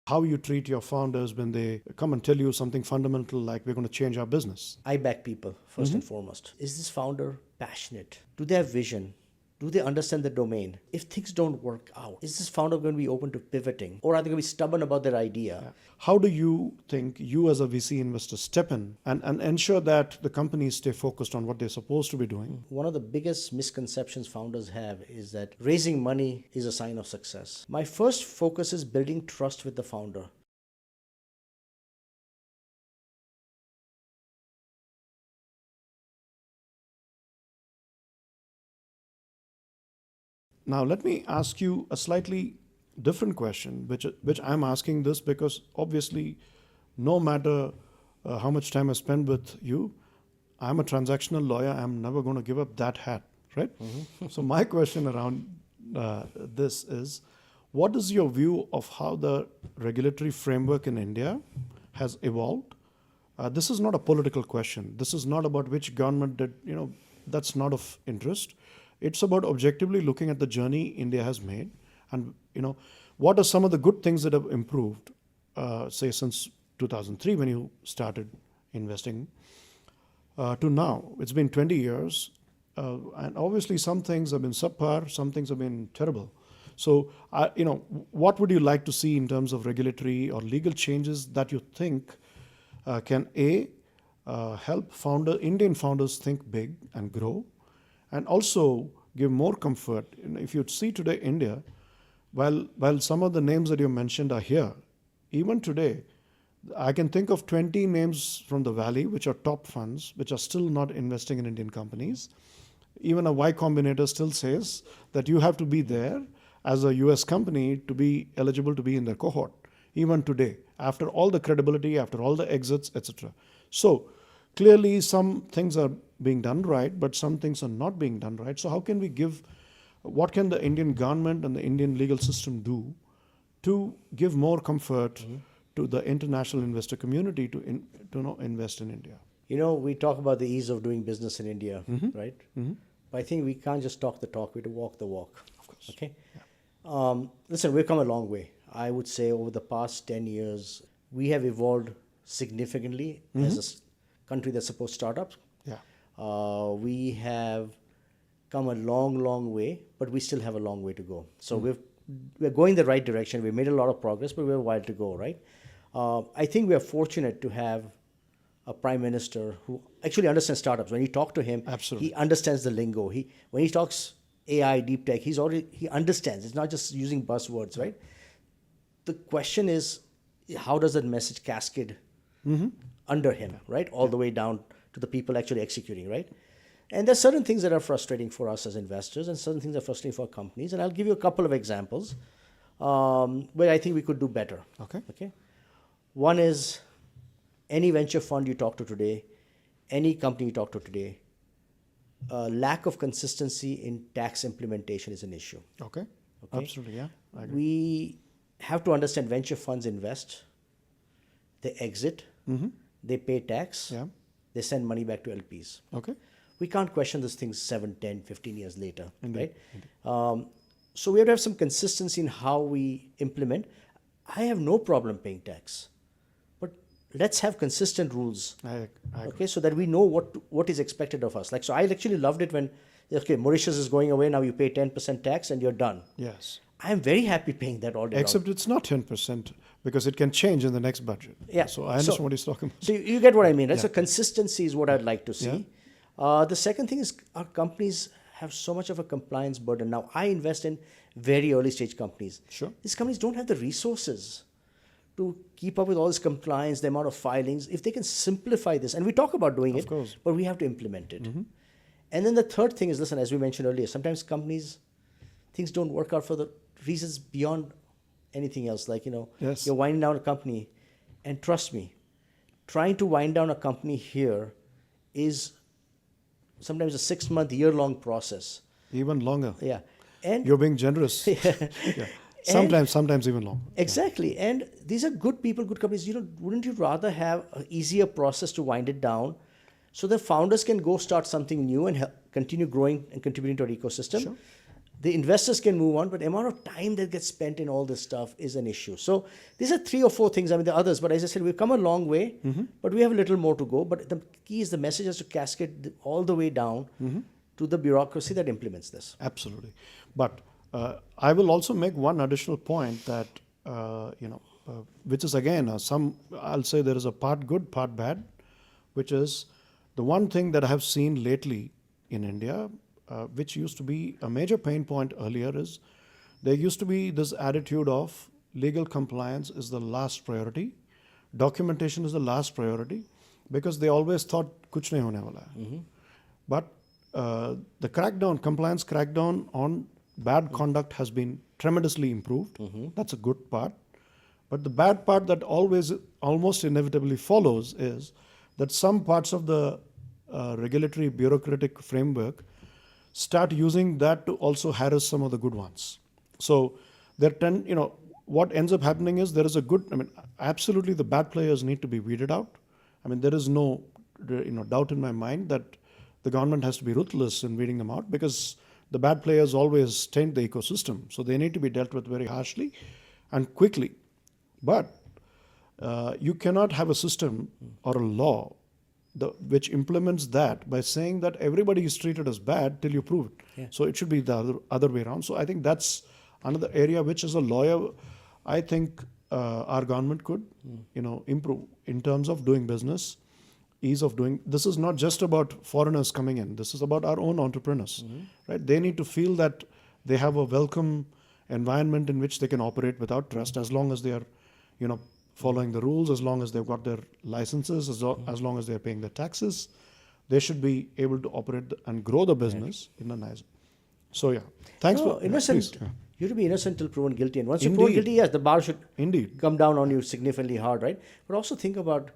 how you treat your founders when they come and tell you something fundamental like we're going to change our business. I back people first and foremost. Is this founder passionate? Do they have vision? Do they understand the domain? If things don't work out, is this founder going to be open to pivoting? Or are they going to be stubborn about their idea? Yeah. How do you think you as a VC investor step in and ensure that the companies stay focused on what they're supposed to be doing? One of the biggest misconceptions founders have is that raising money is a sign of success. My first focus is building trust with the founder. Now, let me ask you a slightly different question, which I'm asking this because obviously, no matter how much time I spend with you, I'm a transactional lawyer. I'm never going to give up that hat, right? So my question around this is, what is your view of how the regulatory framework in India has evolved? This is not a political question. This is not about which government did, that's not of interest. It's about objectively looking at the journey India has made and, what are some of the good things that have improved, say, since 2003 when you started investing to now. It's been 20 years. And obviously some things have been subpar, some things have been terrible. So, what would you like to see in terms of regulatory or legal changes that you think can help Indian founders think big and grow, and also give more comfort? If you see today India, while some of the names that you mentioned are here, even today, I can think of 20 names from the Valley, which are top funds, which are still not investing in Indian companies. Even a Y Combinator still says that you have to be there as a US company to be eligible to be in their cohort, even today, after all the credibility, after all the exits, etc. So clearly some things are being done right, but some things are not being done right. So how can we what can the Indian government and the Indian legal system do to give more comfort to the international investor community to invest in India? We talk about the ease of doing business in India, right? But I think we can't just talk the talk, we have to walk the walk. Of course. Okay? Yeah. Listen, we've come a long way. I would say over the past 10 years, we have evolved significantly as a country that supports startups. Yeah. We have come a long, long way, but we still have a long way to go. So we're going the right direction. We've made a lot of progress, but we have a while to go, right? I think we are fortunate to have a prime minister who actually understands startups. When you talk to him, Absolutely. He understands the lingo. When he talks AI, deep tech, he understands. It's not just using buzzwords, right? The question is, how does that message cascade under him, right? All the way down to the people actually executing, right? And there's certain things that are frustrating for us as investors and certain things that are frustrating for companies. And I'll give you a couple of examples where I think we could do better. Okay. One is any venture fund you talk to today, any company you talk to today, lack of consistency in tax implementation is an issue. Okay. Absolutely, yeah. I agree. We have to understand venture funds invest, they exit, they pay tax, they send money back to LPs. Okay. We can't question these things 7, 10, 15 years later, Indeed. right? So we have to have some consistency in how we implement. I have no problem paying tax, but let's have consistent rules. I agree. Okay, so that we know what is expected of us. So I actually loved it when, Mauritius is going away, now you pay 10% tax and you're done. Yes. I am very happy paying that all day Except long. it's not 10% because it can change in the next budget. Yeah. So I understand what he's talking about. So you get what I mean, right? Yeah. So consistency is what I'd like to see. The second thing is our companies have so much of a compliance burden. Now, I invest in very early stage companies. Sure. These companies don't have the resources to keep up with all this compliance, the amount of filings. If they can simplify this, and we talk about doing it, course. but we have to implement it. And then the third thing is, listen, as we mentioned earlier, sometimes things don't work out for the reasons beyond anything else. Yes. You're winding down a company, and trust me, trying to wind down a company here is sometimes a 6-month, year-long process. Even longer. Yeah. And You're being generous. Yeah. Sometimes even longer. Exactly. And these are good people, good companies. Wouldn't you rather have an easier process to wind it down so the founders can go start something new and continue growing and contributing to our ecosystem? Sure. the investors can move on, but the amount of time that gets spent in all this stuff is an issue. So these are 3 or 4 things. I mean, there are others, but as I said, we've come a long way, but we have a little more to go. But the key is the message has to cascade all the way down to the bureaucracy that implements this. Absolutely. But I will also make one additional point that, which is again, I'll say there is a part good, part bad, which is the one thing that I have seen lately in India, which used to be a major pain point earlier, is there used to be this attitude of legal compliance is the last priority, documentation is the last priority, because they always thought kuch nahi hone wala hai. But the compliance crackdown on bad conduct has been tremendously improved. That's a good part. But the bad part that almost inevitably follows is that some parts of the regulatory bureaucratic framework start using that to also harass some of the good ones. So what ends up happening is there is absolutely the bad players need to be weeded out. I mean, there is no doubt in my mind that the government has to be ruthless in weeding them out, because the bad players always taint the ecosystem. So they need to be dealt with very harshly and quickly. But you cannot have a system or a law which implements that by saying that everybody is treated as bad till you prove it. Yeah. So it should be the other way around. So I think that's another area which, as a lawyer, I think our government could improve in terms of doing business, ease of doing. This is not just about foreigners coming in. This is about our own entrepreneurs, right? They need to feel that they have a welcome environment in which they can operate without trust, as long as they are, following the rules, as long as they've got their licenses, as long as they're paying their taxes. They should be able to operate and grow the business in a nice. So yeah, thanks for innocent. Please, yeah. You have to be innocent till proven guilty, and once you're proven guilty, yes, the bar should come down on you significantly hard, right? But also think about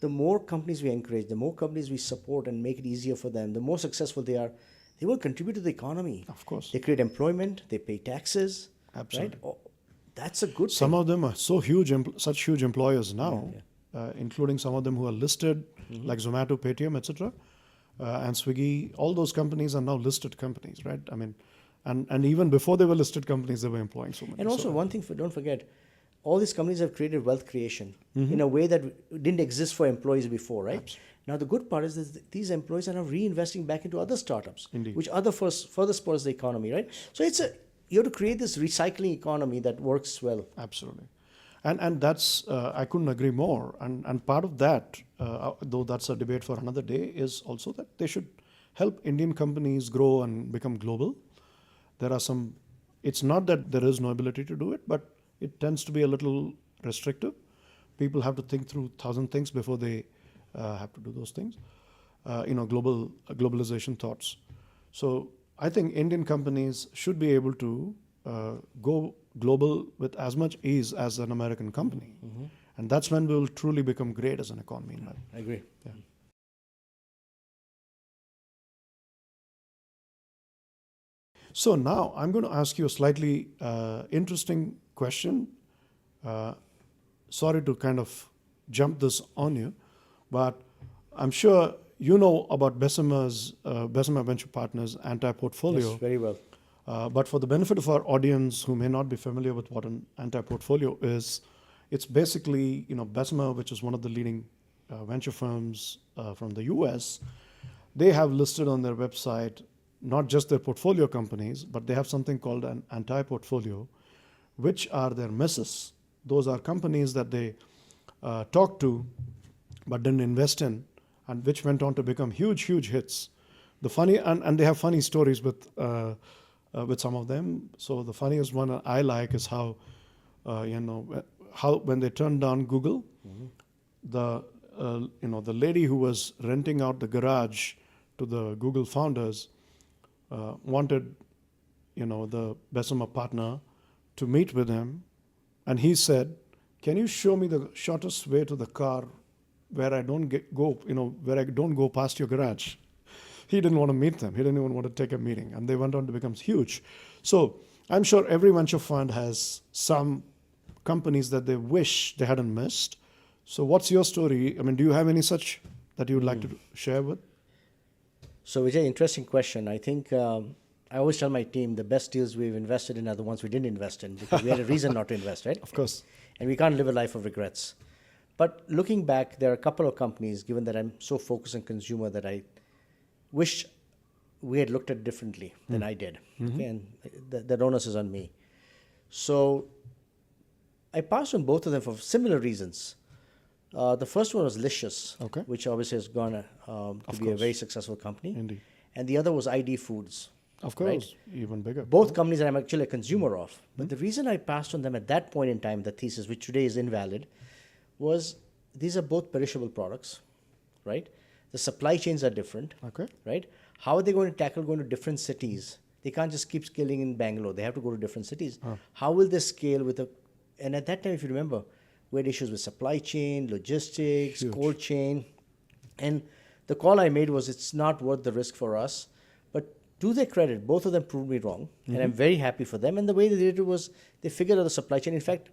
the more companies we encourage, the more companies we support and make it easier for them, the more successful they are, they will contribute to the economy. Of course. They create employment, they pay taxes. Absolutely. Right? That's a good Some thing. of them are so huge, such huge employers now, including some of them who are listed, like Zomato, Paytm, etc., and Swiggy. All those companies are now listed companies, right? I mean, and even before they were listed companies, they were employing so many. And also, one thing, don't forget, all these companies have created wealth creation in a way that didn't exist for employees before, right? Absolutely. Now, the good part is that these employees are now reinvesting back into other startups, Indeed. which further spurs the economy, right? So you have to create this recycling economy that works well. Absolutely. And that's, I couldn't agree more. And part of that, though that's a debate for another day, is also that they should help Indian companies grow and become global. There are it's not that there is no ability to do it, but it tends to be a little restrictive. People have to think through 1,000 things before they have to do those things. Globalization thoughts. So I think Indian companies should be able to go global with as much ease as an American company. And that's when we will truly become great as an economy. I agree. Yeah. So now I'm going to ask you a slightly interesting question. Sorry to kind of jump this on you, but I'm sure you know about Bessemer Venture Partners anti-portfolio. Yes, very well. But for the benefit of our audience who may not be familiar with what an anti-portfolio is, it's basically, Bessemer, which is one of the leading venture firms from the US, they have listed on their website not just their portfolio companies, but they have something called an anti-portfolio, which are their misses. Those are companies that they talked to but didn't invest in, and which went on to become huge when they have funny stories with some of them. So the funniest one I like is how when they turned down Google, the lady who was renting out the garage to the Google founders wanted the Bessemer partner to meet with him, and he said, "Can you show me the shortest way to the car where I don't go past your garage?" He didn't want to meet them. He didn't even want to take a meeting, and they went on to become huge. So I'm sure every venture fund has some companies that they wish they hadn't missed. So what's your story? I mean, do you have any such that you would like to share with? So Vijay, interesting question. I think I always tell my team the best deals we've invested in are the ones we didn't invest in because we had a reason not to invest, right? Of course. And we can't live a life of regrets. But looking back, there are a couple of companies, given that I'm so focused on consumer, that I wish we had looked at differently than I did. Okay? And that onus is on me. So I passed on both of them for similar reasons. The first one was Licious, Okay. which obviously has gone to be a very successful company. Indeed. And the other was ID Foods. Of course, even bigger. Both companies that I'm actually a consumer of. But the reason I passed on them at that point in time, the thesis, which today is invalid, was these are both perishable products, right? The supply chains are different, Okay. right? How are they going to tackle going to different cities? They can't just keep scaling in Bangalore. They have to go to different cities. How will they scale with a... And at that time, if you remember, we had issues with supply chain, logistics, Huge. cold chain. And the call I made was it's not worth the risk for us. But to their credit, both of them proved me wrong. And I'm very happy for them. And the way they did it was they figured out the supply chain. In fact,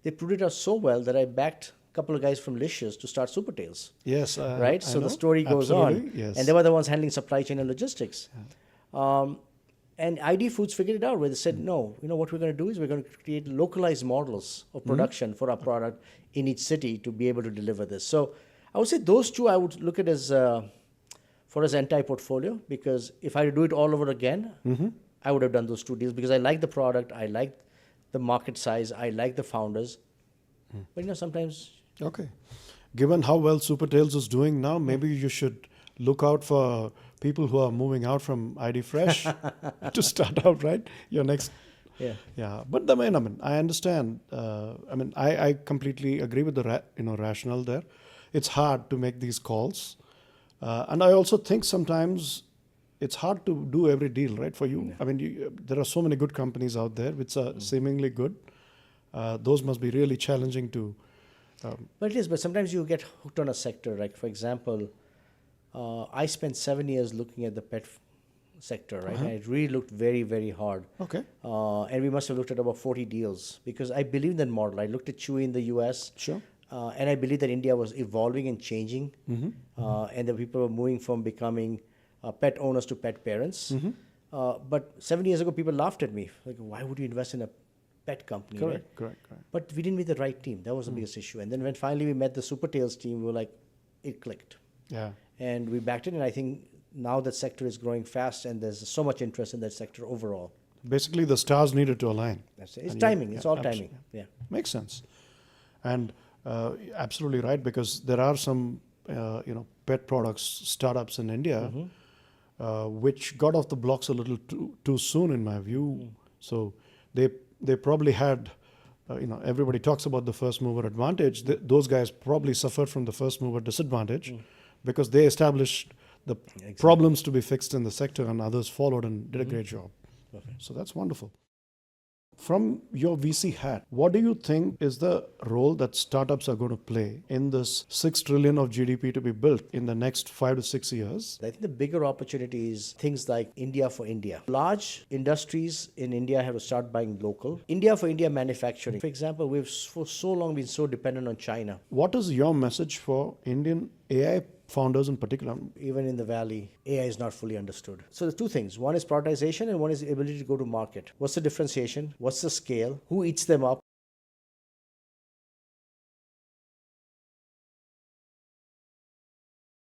they proved it out so well that I backed a couple of guys from Licious to start Supertails. Yes. Right? I So know. the story goes Absolutely, on. Yes. And they were the ones handling supply chain and logistics. And ID Foods figured it out where they said, no, you know what we're going to do is we're going to create localized models of production for our product in each city to be able to deliver this. So I would say those two I would look at as for as anti-portfolio, because if I do it all over again, I would have done those two deals because I like the product, I like the market size, I like the founders. But you know, sometimes... Okay. Given how well Supertails is doing now, maybe you should look out for people who are moving out from ID Fresh to start out, right? Your next... Yeah. Yeah. But I mean, I understand. I completely agree with the rationale there. It's hard to make these calls. And I also think sometimes it's hard to do every deal, right, for you. Yeah. I mean, there are so many good companies out there which are seemingly good. Those must be really challenging to... But it is, but sometimes you get hooked on a sector. Like, for example, I spent 7 years looking at the pet sector, right? And it really looked very, very hard. Okay. And we must have looked at about 40 deals because I believe in that model. I looked at Chewy in the US. Sure. And I believe that India was evolving and changing. And that people were moving from becoming pet owners to pet parents. But 7 years ago, people laughed at me. Like, why would you invest in a pet company? Correct, right? correct. But we didn't meet the right team. That was the biggest issue. And then when finally we met the Supertails team, we were like, it clicked. Yeah. And we backed it. And I think now that sector is growing fast and there's so much interest in that sector overall. Basically, the stars needed to align. That's it. It's timing. It's all absolutely. timing. Yeah. Makes sense. And absolutely right, because there are some, pet products startups in India which got off the blocks a little too soon, in my view. So they probably had, everybody talks about the first mover advantage. Those guys probably suffered from the first mover disadvantage because they established the problems to be fixed in the sector and others followed and did a great job. Perfect. So that's wonderful. From your VC hat, what do you think is the role that startups are going to play in this 6 trillion of GDP to be built in the next 5 to 6 years? I think the bigger opportunity is things like India for India. Large industries in India have to start buying local. India for India manufacturing. For example, we've for so long been so dependent on China. What is your message for Indian AI founders in particular? Even in the valley, AI is not fully understood. So the two things. One is prioritization and one is the ability to go to market. What's the differentiation? What's the scale? Who eats them up?